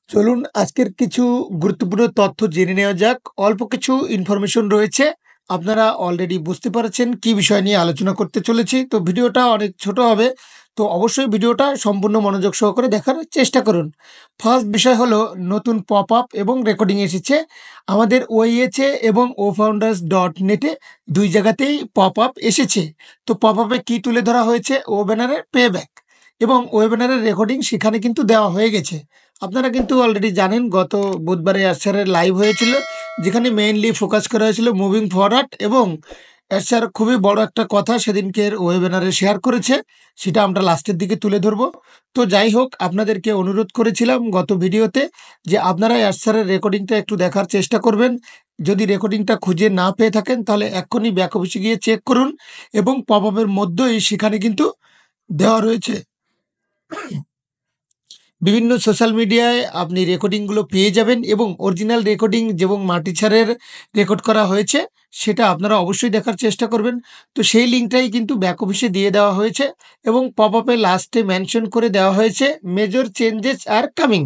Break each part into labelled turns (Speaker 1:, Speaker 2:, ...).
Speaker 1: চলুন আজকের কিছু গুরুত্বপূর্ণ তথ্য জেনে নেওয়া যাক। অল্প কিছু ইনফরমেশন রয়েছে। আপনারা অলরেডি বুঝতে পারছেন কি বিষয় নিয়ে আলোচনা করতে চলেছি। তো ভিডিওটা অনেক ছোট হবে। তো অবশ্যই ভিডিওটা সম্পূর্ণ মনোযোগ সহকারে দেখার চেষ্টা করুন। ফার্স্ট বিষয় হলো নতুন পপআপ এবং রেকর্ডিং এসেছে। আমাদের ওইএচএ এবং ofounders.net এ ২ জায়গাতেই পপআপ এসেছে। তো পপআপে কি তুলে ধরা হয়েছে? ওয়েবিনারের পেব্যাক এবং ওয়েবিনারের রেকর্ডিং সেখানে কিন্তু দেওয়া হয়ে গেছে। আপনারা কিন্তু অলরেডি জানেন গত বুধবারে স্যারের লাইভ হয়েছিল, যেখানে মেইনলি ফোকাস করা হয়েছিল মুভিং ফরওয়ার্ড এবং স্যার খুবই বড় একটা কথা সেদিনকের ওয়েবিনারে শেয়ার করেছে, সেটা আমরা লাস্টের দিকে তুলে ধরবো। তো যাই হোক, আপনাদেরকে অনুরোধ করেছিলাম গত ভিডিওতে যে আপনারা স্যারের রেকর্ডিংটা একটু দেখার চেষ্টা করবেন। যদি রেকর্ডিংটা খুঁজে না পেয়ে থাকেন তাহলে এক্ষুনি ব্যাক অফিসে গিয়ে চেক করুন এবং পপআপের মধ্যেই সেখানে কিন্তু দেওয়া রয়েছে। বিভিন্ন সোশ্যাল মিডিয়ায় আপনি রেকর্ডিংগুলো পেয়ে যাবেন এবং অরিজিনাল রেকর্ডিং এবং মাটি ছাড়ের রেকর্ড করা হয়েছে সেটা আপনারা অবশ্যই দেখার চেষ্টা করবেন। তো সেই লিঙ্কটাই কিন্তু ব্যাক অফিসে দিয়ে দেওয়া হয়েছে এবং পপ আপে লাস্টে মেনশন করে দেওয়া হয়েছে মেজর চেঞ্জেস আর কামিং।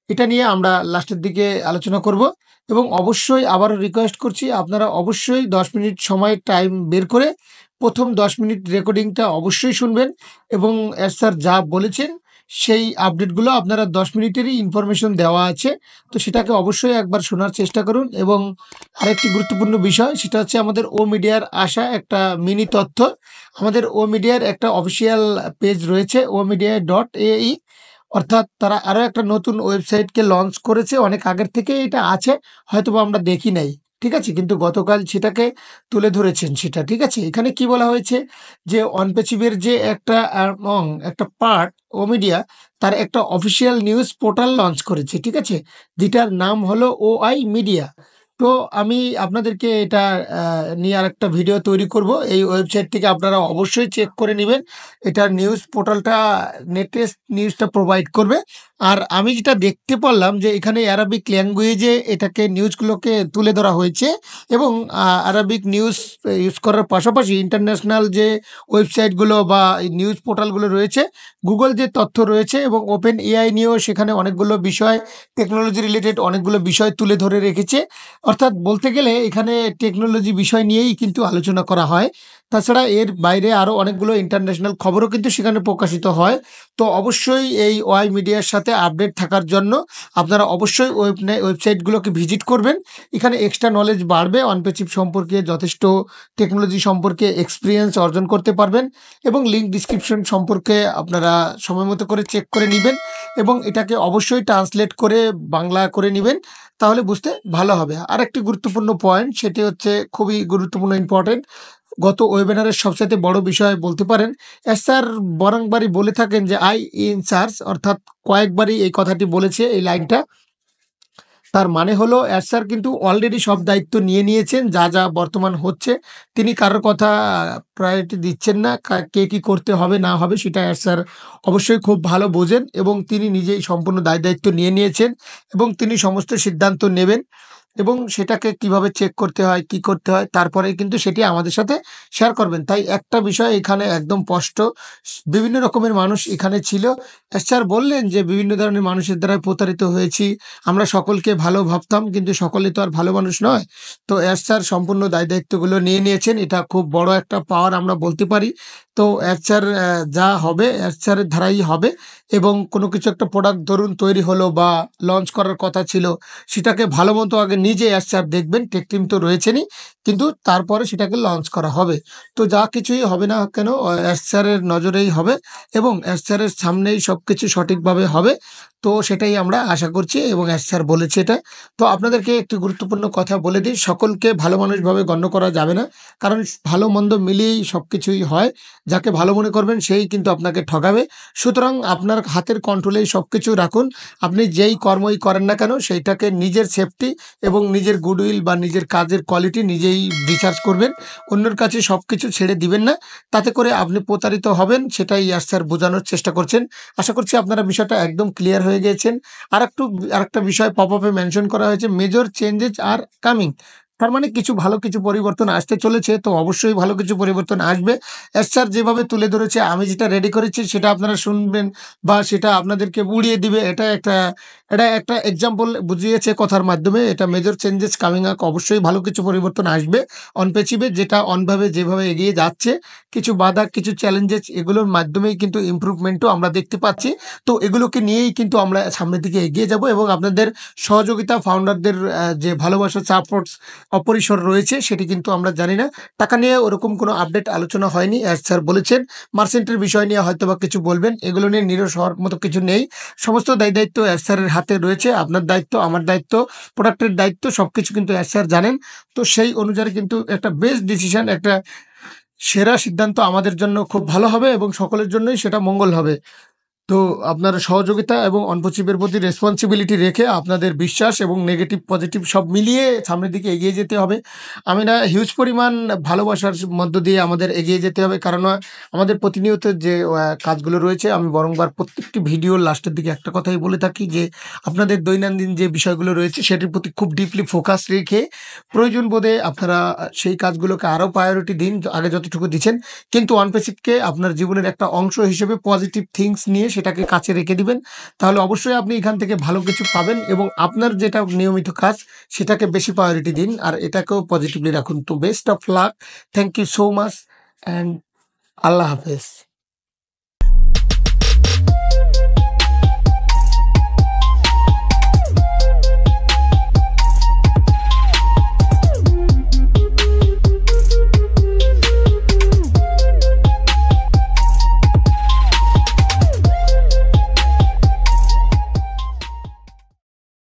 Speaker 1: এটা নিয়ে আমরা লাস্টের দিকে আলোচনা করব এবং অবশ্যই আবারও রিকোয়েস্ট করছি আপনারা অবশ্যই 10 মিনিট সময় টাইম বের করে প্রথম 10 মিনিট রেকর্ডিংটা অবশ্যই শুনবেন এবং স্যার যা বলেছেন সেই আপডেটগুলো আপনারা 10 মিনিটেরই ইনফরমেশন দেওয়া আছে, তো সেটাকে অবশ্যই একবার শোনার চেষ্টা করুন। এবং আরেকটি গুরুত্বপূর্ণ বিষয় সেটা হচ্ছে আমাদের ও মিডিয়ার আসা একটা মিনি তথ্য। আমাদের ও মিডিয়ার একটা অফিসিয়াল পেজ রয়েছে omedia.ai, অর্থাৎ তারা আরও একটা নতুন ওয়েবসাইটকে লঞ্চ করেছে। অনেক আগের থেকে এটা আছে, হয়তোবা আমরা দেখি নাই, ঠিক আছে, কিন্তু গতকাল সেটাকে তুলে ধরেছেন সেটা, ঠিক আছে। এখানে কি বলা হয়েছে যে অনপেচিভের যে একটা পার্ট ও মিডিয়া তার একটা অফিসিয়াল নিউজ পোর্টাল লঞ্চ করেছে, ঠিক আছে, যেটার নাম হলো ওআই মিডিয়া। তো আমি আপনাদেরকে এটা নিয়ে আরেকটা ভিডিও তৈরি করব। এই ওয়েবসাইট থেকে আপনারা অবশ্যই চেক করে নেবেন। এটার নিউজ পোর্টালটা লেটেস্ট নিউজটা প্রোভাইড করবে। আর আমি যেটা দেখতে পারলাম যে এখানে অ্যারাবিক ল্যাঙ্গুয়েজে এটাকে নিউজগুলোকে তুলে ধরা হয়েছে এবং আরাবিক নিউজ ইউজ করার পাশাপাশি ইন্টারন্যাশনাল যে ওয়েবসাইটগুলো বা নিউজ পোর্টালগুলো রয়েছে, গুগল যে তথ্য রয়েছে এবং ওপেন এআই নিয়েও সেখানে অনেকগুলো বিষয়, টেকনোলজি রিলেটেড অনেকগুলো বিষয় তুলে ধরে রেখেছে। অর্থাৎ বলতে গেলে এখানে টেকনোলজি বিষয় নিয়েই কিন্তু আলোচনা করা হয়। তাছাড়া এর বাইরে আরও অনেকগুলো ইন্টারন্যাশনাল খবরও কিন্তু সেখানে প্রকাশিত হয়। তো অবশ্যই এই ওআই মিডিয়ার সাথে আপডেট থাকার জন্য আপনারা অবশ্যই ওয়েবসাইটগুলোকে ভিজিট করবেন। এখানে এক্সট্রা নলেজ বাড়বে, অনপেচিভ সম্পর্কে যথেষ্ট টেকনোলজি সম্পর্কে এক্সপিরিয়েন্স অর্জন করতে পারবেন এবং লিঙ্ক ডিসক্রিপশন সম্পর্কে আপনারা সময় মতো করে চেক করে নেবেন এবং এটাকে অবশ্যই ট্রান্সলেট করে বাংলা করে নেবেন, তাহলে বুঝতে ভালো হবে। আরেকটি গুরুত্বপূর্ণ পয়েন্ট, সেটি হচ্ছে খুবই গুরুত্বপূর্ণ ইম্পর্টেন্ট। গত ওয়েবিনারের সবচাইতে বড় বিষয় বলতে পারেন, স্যার বারংবারই বলে থাকেন যে আই ইনচার্জ, অর্থাৎ কয়েকবারই এই কথাটি বলেছে এই লাইনটা। তার মানে হলো স্যার কিন্তু অলরেডি সব দায়িত্ব নিয়ে নিয়েছেন। যা যা বর্তমান হচ্ছে তিনি কারোর কথা প্রায়োরিটি দিচ্ছেন না। কে কি করতে হবে না হবে সেটা স্যার অবশ্যই খুব ভালো বোঝেন এবং তিনি নিজেই সম্পূর্ণ দায়িত্ব নিয়ে নিয়েছেন এবং তিনি সমস্ত সিদ্ধান্ত নেবেন এবং সেটাকে কিভাবে চেক করতে হয়, কি করতে হয়, তারপরে কিন্তু সেটি আমাদের সাথে শেয়ার করবেন। তাই একটা বিষয় এখানে একদম স্পষ্ট, বিভিন্ন রকমের মানুষ এখানে ছিল। স্যার বললেন যে বিভিন্ন ধরনের মানুষের দ্বারা প্রতারিত হয়েছি, আমরা সকলকে ভালো ভাবতাম কিন্তু সকলে তো আর ভালো মানুষ নয়। তো স্যার সম্পূর্ণ দায়িত্বগুলো নিয়ে নিয়েছেন, এটা খুব বড় একটা পাওয়ার আমরা বলতে পারি। তো স্যার যা হবে স্যারের ধারাই হবে এবং কোনো কিছু একটা প্রোডাক্ট ধরুন তৈরি হলো বা লঞ্চ করার কথা ছিল, সেটাকে ভালো মতো আগে নিজে স্যার দেখবেন, টেক টিম তো রয়েছেনই, কিন্তু তারপরে সেটাকে লঞ্চ করা হবে। তো যা কিছুই হবে না কেন স্যারের নজরেই হবে এবং স্যারের সামনেই সব কিছু সঠিকভাবে হবে। তো সেটাই আমরা আশা করছি এবং স্যার বলেছে এটা। তো আপনাদেরকে একটি গুরুত্বপূর্ণ কথা বলে দিই, সকলকে ভালো মানুষভাবে গণ্য করা যাবে না, কারণ ভালো মন্দ মিলিয়েই সব কিছুই হয়। যাকে ভালো মনে করবেন সেই কিন্তু আপনাকে ঠকাবে। সুতরাং আপনার হাতের কন্ট্রোলেই সব কিছু রাখুন। আপনি যেই কর্মই করেন না কেন সেইটাকে নিজের সেফটি এবং নিজের গুডউইল বা নিজের কাজের কোয়ালিটি নিজেই রিসার্চ করবেন, অন্যের কাছে সব কিছু ছেড়ে দিবেন না। তাতে করে আপনি প্রতারিত হবেন, সেটাই স্যার বোঝানোর চেষ্টা করছেন। আশা করছি আপনারা বিষয়টা একদম ক্লিয়ার হয়ে গিয়েছেন। আরেকটা বিষয় পপ আপে মেনশন করা হয়েছে, মেজর চেঞ্জেস আর কামিং। তার মানে কিছু ভালো কিছু পরিবর্তন আসতে চলেছে। তো অবশ্যই ভালো কিছু পরিবর্তন আসবে। স্যার যেভাবে তুলে ধরেছে, আমি যেটা রেডি করেছি সেটা আপনারা শুনবেন বা সেটা আপনাদেরকে উড়িয়ে দিবে। এটা একটা এক্সাম্পল বুঝিয়েছে কথার মাধ্যমে। এটা মেজর চেঞ্জেস কামিং আপ, অবশ্যই ভালো কিছু পরিবর্তন আসবে অন পেচিভে, যেটা অনভাবে যেভাবে এগিয়ে যাচ্ছে। কিছু বাধা, কিছু চ্যালেঞ্জেস, এগুলোর মাধ্যমেই কিন্তু ইমপ্রুভমেন্টও আমরা দেখতে পাচ্ছি। তো এগুলোকে নিয়েই কিন্তু আমরা সামনের দিকে এগিয়ে যাব এবং আপনাদের সহযোগিতা, ফাউন্ডারদের যে ভালোবাসা, সাপোর্টস অপরিসর রয়েছে সেটি কিন্তু আমরা জানি না। টাকা নিয়ে ওরকম কোনো আপডেট আলোচনা হয়নি। অ্যাজ স্যার বলেছেন মার্চেন্টের বিষয় নিয়ে হয়তোবা কিছু বলবেন। এগুলো নিয়ে নিরাশ হওয়ার মতো কিছু নেই। সমস্ত দায়িত্ব অ্যাজ স্যারের হাতে রয়েছে। আপনার দায়িত্ব, আমার দায়িত্ব, প্রোডাক্টের দায়িত্ব, সবকিছু কিন্তু অ্যাজ স্যার জানেন। তো সেই অনুযায়ী কিন্তু একটা বেস্ট ডিসিশন, একটা সেরা সিদ্ধান্ত আমাদের জন্য খুব ভালো হবে এবং সকলের জন্যই সেটা মঙ্গল হবে। তো আপনার সহযোগিতা এবং অনপচিভের প্রতি রেসপন্সিবিলিটি রেখে আপনাদের বিশ্বাস এবং নেগেটিভ পজিটিভ সব মিলিয়ে সামনের দিকে এগিয়ে যেতে হবে। আমি না হিউজ পরিমাণ ভালোবাসার মধ্য দিয়ে আমাদের এগিয়ে যেতে হবে। কারণ আমাদের প্রতিনিয়ত যে কাজগুলো রয়েছে, আমি বারংবার প্রত্যেকটি ভিডিওর লাস্টের দিকে একটা কথাই বলে থাকি যে আপনাদের দৈনন্দিন যে বিষয়গুলো রয়েছে সেটির প্রতি খুব ডিপলি ফোকাস রেখে প্রয়োজন বোধে আপনারা সেই কাজগুলোকে আরও প্রায়োরিটি দিন, আগে যতটুকু দিচ্ছেন। কিন্তু অনপেসিভকে আপনার জীবনের একটা অংশ হিসেবে পজিটিভ থিংস নিয়ে সেটাকে কাছে রেখে দিবেন। তাহলে অবশ্যই আপনি এখান থেকে ভালো কিছু পাবেন এবং আপনার যেটা নিয়মিত কাজ সেটাকে বেশি প্রায়োরিটি দিন আর এটাকেও পজিটিভলি রাখুন। তো best of luck. Thank you so much and আল্লাহ হাফেজ।